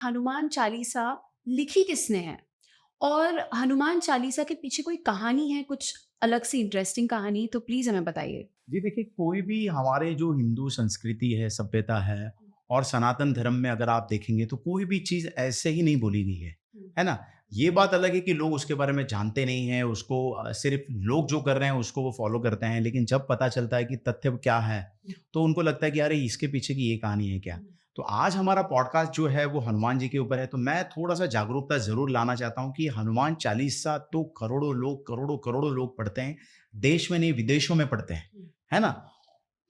हनुमान चालीसा लिखी किसने है? और हनुमान चालीसा के पीछे कोई कहानी है, कुछ अलग सी इंटरेस्टिंग कहानी? तो प्लीज़ हमें बताइए। जी देखिए, कोई भी हमारे जो हिंदू संस्कृति है, सभ्यता है और सनातन धर्म में अगर आप देखेंगे तो कोई भी चीज़ ऐसे ही नहीं बोली गई है ना? ये बात अलग है कि लोग उसके बारे में जानते नहीं हैं, उसको सिर्फ़ लोग जो कर रहे हैं उसको वो फ़ॉलो करते हैं, लेकिन जब पता चलता है कि तथ्य क्या है, तो उनको लगता है कि अरे! इसके पीछे की ये कहानी है क्या? तो आज हमारा पॉडकास्ट जो है वो हनुमान जी के ऊपर है, तो मैं थोड़ा-सा जागरूकता ज़रूर लाना चाहता हूँ कि हनुमान चालीसा तो करोड़ों लोग पढ़ते हैं, देश में नहीं विदेशों में पढ़ते हैं। है ना?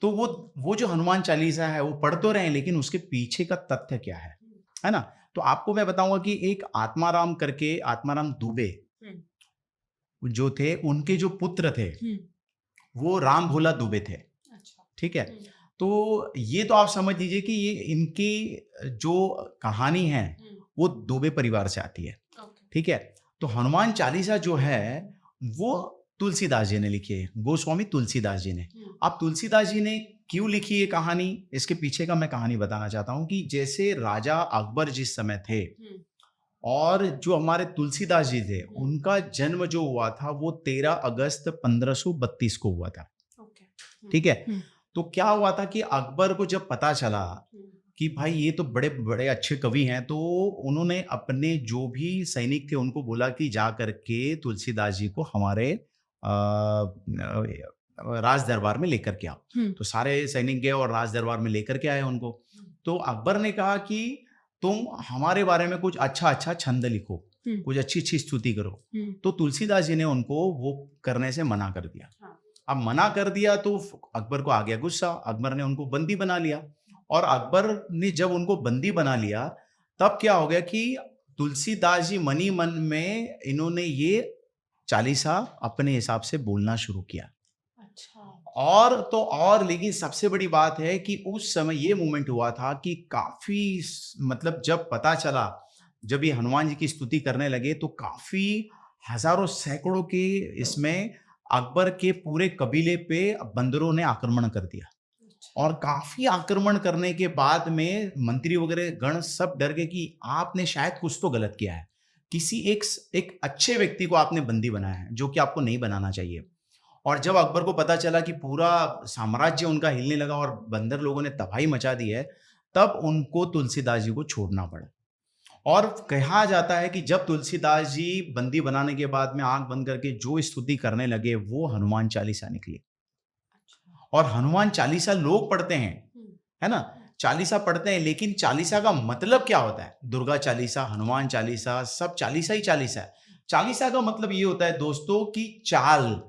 तो वो जो हनुमान चालीसा है वो पढ़ तो रहे हैं लेकिन उसके पीछे का तथ्य क्या है ना? तो आपको मैं बताऊँगा कि एक आत्माराम करके आत्माराम दुबे हुँ। जो थे उनके जो पुत्र थे, हुँ। वो राम भोला दुबे थे, अच्छा। ठीक है? हुँ। तो ये तो आप समझ लीजिए कि ये इनकी जो कहानी है हुँ। वो दुबे परिवार से आती है, ओके। ठीक है? तो हनुमान चालीसा जो है वो तुलसीदास जी ने लिखी है, गोस्वामी तुलसीदास जी ने। हुँ। अब तुलसीदास जी ने क्यों लिखी ये कहानी, इसके पीछे का मैं कहानी बताना चाहता हूँ कि जैसे राजा अकबर जिस समय थे हुँ। और जो हमारे तुलसीदास जी थे, हुँ। उनका जन्म जो हुआ था वो 13 अगस्त 1532 को हुआ था, ओके। हुँ। ठीक है? हुँ। तो क्या हुआ था कि अकबर को जब पता चला हुँ। कि भाई ये तो बड़े-बड़े अच्छे कवि हैं, तो उन्होंने अपने जो भी सैनिक थे उनको बोला कि जा कर के तुलसीदास जी को हमारे राज दरबार में लेकर के आओ। हुँ। तो सारे सैनिक गए और राज दरबार में लेकर के आए उनको। तो अकबर ने कहा कि तुम हमारे बारे में कुछ अच्छा-अच्छा छंद लिखो, हुँ। कुछ अच्छी-अच्छी स्तुति करो। हुँ। तो तुलसीदास जी ने उनको वो करने से मना कर दिया। हाँ। अब मना कर दिया तो अकबर को आ गया गुस्सा, अकबर ने उनको बंदी बना लिया और अकबर ने जब उनको बंदी बना लिया, तब क्या हो गया कि तुलसीदास जी मन ही मन में इन्होंने ये चालीसा अपने हिसाब से बोलना शुरू किया। अच्छा। और तो और लेकिन सबसे बड़ी बात है कि उस समय ये मूवमेंट हुआ था कि काफ़ी मतलब जब पता चला, जब ये हनुमान जी की स्तुति करने लगे तो काफ़ी हज़ारों सैकड़ों के इसमें अकबर के पूरे कबीले पे बंदरों ने आक्रमण कर दिया। अच्छा। और काफ़ी आक्रमण करने के बाद में मंत्री वगैरह गण सब डर गए कि आपने शायद कुछ तो गलत किया है। किसी एक अच्छे व्यक्ति को आपने बंदी बनाया है, जो कि आपको नहीं बनाना चाहिए। और जब अकबर को पता चला कि पूरा साम्राज्य उनका हिलने लगा और बंदर लोगों ने तबाही मचा दी है, तब उनको तुलसीदास जी को छोड़ना पड़ा। और कहा जाता है कि जब तुलसीदास जी बंदी बनाने के बाद में आँख बंद करके जो स्तुति करने लगे, वो हनुमान चालीसा निकली। अच्छा। और हनुमान चालीसा लोग पढ़ते हैं, हुँ। है ना? चालीसा पढ़ते हैं, लेकिन चालीसा का मतलब क्या होता है? दुर्गा चालीसा, हनुमान चालीसा, सब चालीसा ही चालीसा है। चालीसा का मतलब ये होता है दोस्तों कि चाल,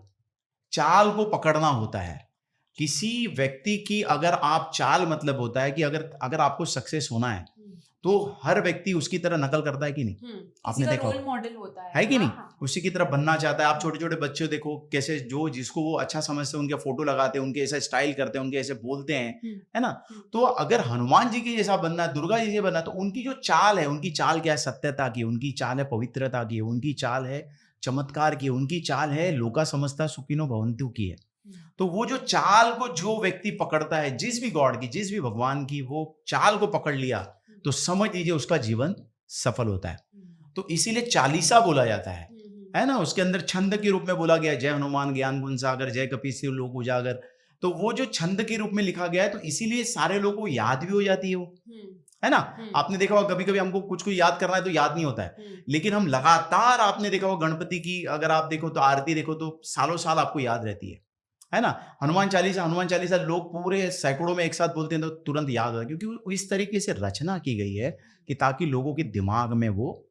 चाल को पकड़ना होता है। किसी व्यक्ति की अगर आप चाल मतलब होता है कि अगर अगर आपको सक्सेस होना है, हुँ। तो हर व्यक्ति उसकी तरह नकल करता है कि नहीं? हुँ। किसी आपने का देखा रोल होगा। मॉडल होता है है। कि हाँ, नहीं? हाँ। उसी की तरह बनना चाहता है। आप हुँ। छोटे-छोटे बच्चे देखो कैसे जो जिसको वो अच्छा समझते हैं उनके फ़ोटो लगाते हैं, उनके ऐसा स्टाइल करते हैं, उनके ऐसे बोलते हैं, हुँ। है ना? हुँ। तो अगर हनुमान जी के जैसा बनना है, दुर्गा जी जैसा बनना है, तो उनकी जो चाल है, उनकी चाल क्या है? सत्यता की, उनकी चाल है पवित्रता की, उनकी चाल है चमत्कार की, उनकी चाल है लोका समस्ता सुखिनो भवन्तु की है। हुँ। तो वो जो चाल को जो व्यक्ति पकड़ता है, जिस भी गॉड की, जिस भी भगवान की वो चाल को पकड़ लिया, तो समझ लीजिए उसका जीवन सफल होता है। हुँ। तो इसीलिए चालीसा बोला जाता हुँ। हुँ। है ना? उसके अंदर छंद के रूप में बोला गया है, जय हनुमान ज्ञान गुण सागर, जय कपीस लोक उजागर। तो वो जो छंद के रूप में लिखा गया है, तो इसीलिए सारे लोगों को याद भी हो जाती है वो, हुँ। है ना? हुँ। आपने देखा होगा कभी-कभी हमको कुछ-कुछ याद करना है तो याद नहीं होता है। हुँ। लेकिन हम लगातार आपने देखा होगा गणपति की अगर आप देखो तो आरती देखो तो सालों-साल आपको याद रहती है ना? हनुमान चालीसा लोग पूरे सैकड़ों में एक साथ बोलते हैं तो तुरंत याद होता है क्योंकि वो इस तरीके से रचना की गई है कि ताकि लोगों के दिमाग में वो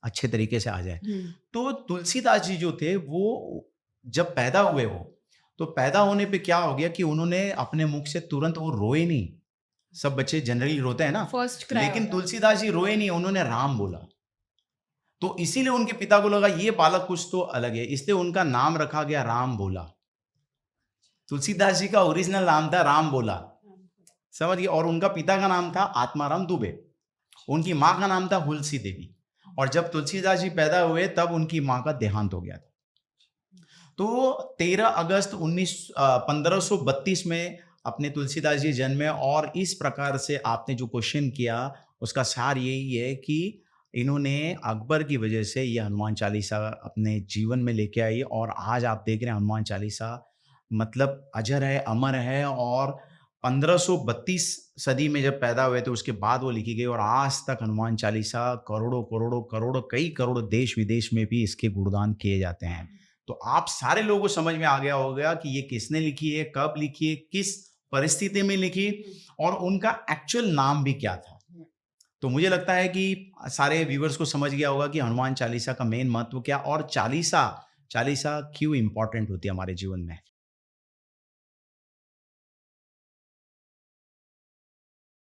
अच्छे तरीके से आ जाए। हुँ। तो तुलसीदास जी जो थे वो जब पैदा हुए वो, तो पैदा होने पे क्या हो गया कि उन्होंने अपने मुख से तुरंत वो रोए नहीं। सब बच्चे जनरली रोते हैं ना, फर्स्ट क्राई लेकिन होता है। तुलसीदास जी रोए नहीं, उन्होंने राम बोला। तो इसीलिए उनके पिता को लगा ये बालक कुछ तो अलग है, इसलिए उनका नाम रखा गया राम बोला। तुलसीदास जी का ओरिजिनल नाम था राम बोला, समझ गए? और उनका पिता का नाम था आत्माराम दुबे। उनकी माँ का नाम था हुलसी देवी और जब तुलसीदास जी पैदा हुए तब उनकी माँ का देहांत हो गया था। तो 13 अगस्त 1532 में अपने तुलसीदास जी जन्मे और इस प्रकार से आपने जो क्वेश्चन किया उसका सार यही है कि इन्होंने अकबर की वजह से ये हनुमान चालीसा अपने जीवन में लेके आई और आज आप देख रहे हैं हनुमान चालीसा मतलब अजर है, अमर है और 1532 सदी में जब पैदा हुए थे उसके बाद वो लिखी गई और आज तक हनुमान चालीसा करोड़ों, करोड़ों, करोड़ों कई करोड़ देश-विदेश में भी इसके गुणगान किए जाते हैं। तो आप सारे लोगों को समझ में आ गया होगा कि ये किसने लिखी है, कब लिखी है, किस परिस्थिति में लिखी और उनका एक्चुअल नाम भी क्या था। तो मुझे लगता है कि सारे व्यूअर्स को समझ गया होगा कि हनुमान चालीसा का मेन महत्व क्या और चालीसा चालीसा क्यों इम्पोर्टेंट होती है हमारे जीवन में।